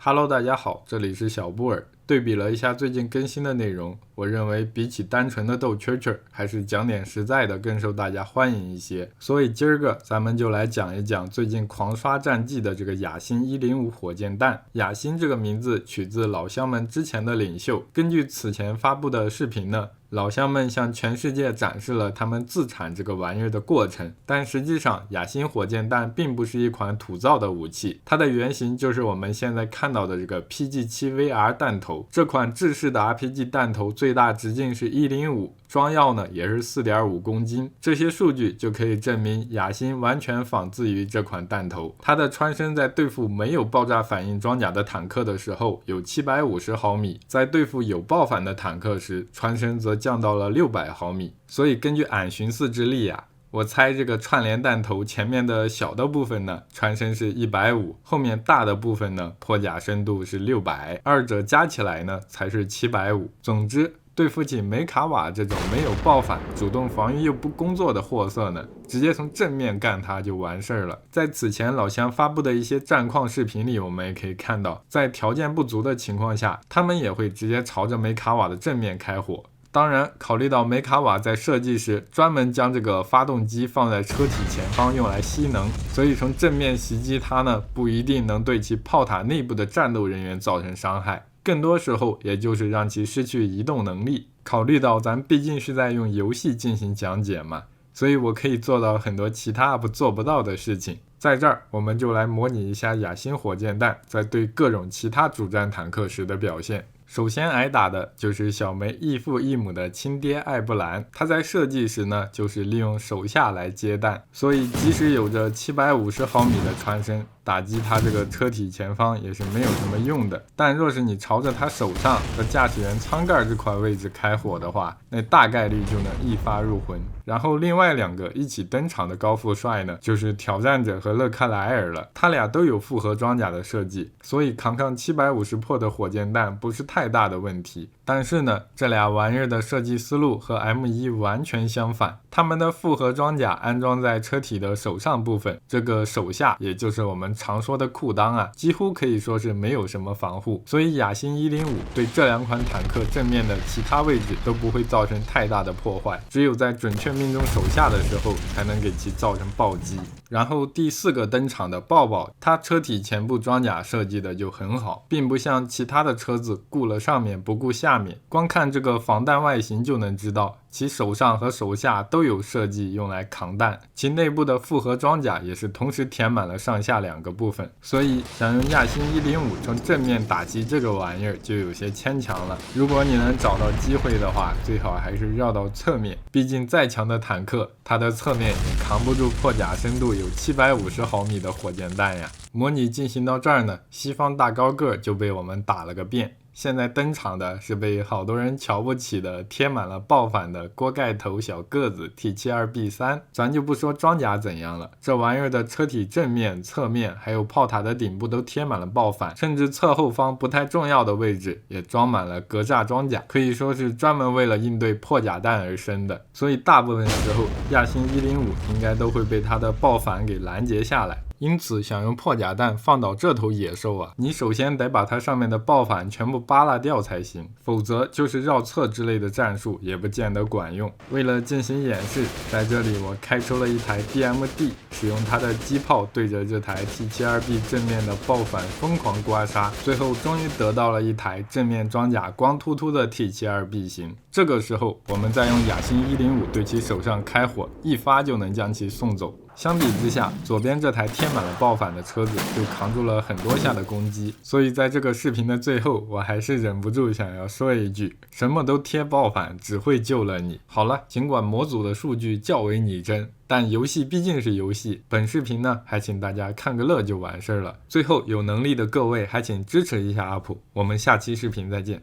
Hello，大家好，这里是小布尔。对比了一下最近更新的内容，我认为比起单纯的逗蛐蛐，还是讲点实在的更受大家欢迎一些。所以今儿个咱们就来讲一讲最近狂刷战绩的这个雅星105火箭弹。雅星这个名字取自老乡们之前的领袖。根据此前发布的视频呢，老乡们向全世界展示了他们自产这个玩意儿的过程，但实际上雅星火箭弹并不是一款土造的武器，它的原型就是我们现在看到的这个 PG7VR 弹头。这款制式的 RPG 弹头最大直径是105，装药呢也是 4.5 公斤。这些数据就可以证明雅星完全仿自于这款弹头。它的穿身在对付没有爆炸反应装甲的坦克的时候有750毫米，在对付有爆反的坦克时，穿身则降到了600毫米。所以根据俺寻思之力啊，我猜这个串联弹头前面的小的部分呢，穿身是150，后面大的部分呢，破甲深度是600，二者加起来呢才是750。总之，对付起梅卡瓦这种没有爆反、主动防御又不工作的货色呢，直接从正面干它就完事儿了。在此前老乡发布的一些战况视频里，我们也可以看到，在条件不足的情况下，他们也会直接朝着梅卡瓦的正面开火。当然，考虑到梅卡瓦在设计时专门将这个发动机放在车体前方用来吸能，所以从正面袭击它呢，不一定能对其炮塔内部的战斗人员造成伤害，更多时候也就是让其失去移动能力。考虑到咱毕竟是在用游戏进行讲解嘛，所以我可以做到很多其他UP做不到的事情。在这儿，我们就来模拟一下雅星火箭弹在对各种其他主战坦克时的表现。首先挨打的就是小梅异父异母的亲爹艾布兰，他在设计时呢，就是利用手下来接弹，所以即使有着750毫米的穿身，打击他这个车体前方也是没有什么用的。但若是你朝着他手上和驾驶员舱盖这块位置开火的话，那大概率就能一发入魂。然后另外两个一起登场的高富帅呢，就是挑战者和勒克莱尔了。他俩都有复合装甲的设计，所以扛750破的火箭弹不是太大的问题。但是呢，这俩玩意儿的设计思路和 M1 完全相反。他们的复合装甲安装在车体的手上部分，这个手下也就是我们常说的裤裆啊，几乎可以说是没有什么防护，所以雅星105对这两款坦克正面的其他位置都不会造成太大的破坏，只有在准确命中手下的时候才能给其造成暴击。然后第四个登场的豹豹，它车体前部装甲设计的就很好，并不像其他的车子顾了上面不顾下面，光看这个防弹外形就能知道其手上和手下都有设计用来扛弹，其内部的复合装甲也是同时填满了上下两个部分，所以想用亚星105从正面打击这个玩意儿就有些牵强了。如果你能找到机会的话，最好还是绕到侧面，毕竟再强的坦克，它的侧面也扛不住破甲深度有750毫米的火箭弹呀。模拟进行到这儿呢，西方大高个就被我们打了个遍。现在登场的是被好多人瞧不起的贴满了爆反的锅盖头小个子 T72B3。咱就不说装甲怎样了，这玩意儿的车体正面、侧面还有炮塔的顶部都贴满了爆反，甚至侧后方不太重要的位置也装满了格栅装甲，可以说是专门为了应对破甲弹而生的。所以大部分时候亚星105应该都会被它的爆反给拦截下来。因此想用破甲弹放倒这头野兽啊，你首先得把它上面的爆反全部扒拉掉才行，否则就是绕侧之类的战术也不见得管用。为了进行演示，在这里我开出了一台 DMD， 使用它的机炮对着这台 T72B 正面的爆反疯狂刮痧，最后终于得到了一台正面装甲光秃秃的 T72B 型。这个时候我们再用雅星105对其手上开火，一发就能将其送走。相比之下，左边这台贴满了爆反的车子就扛住了很多下的攻击，所以在这个视频的最后，我还是忍不住想要说一句，什么都贴爆反只会救了你。好了，尽管模组的数据较为拟真，但游戏毕竟是游戏，本视频呢还请大家看个乐就完事儿了。最后有能力的各位还请支持一下UP，我们下期视频再见。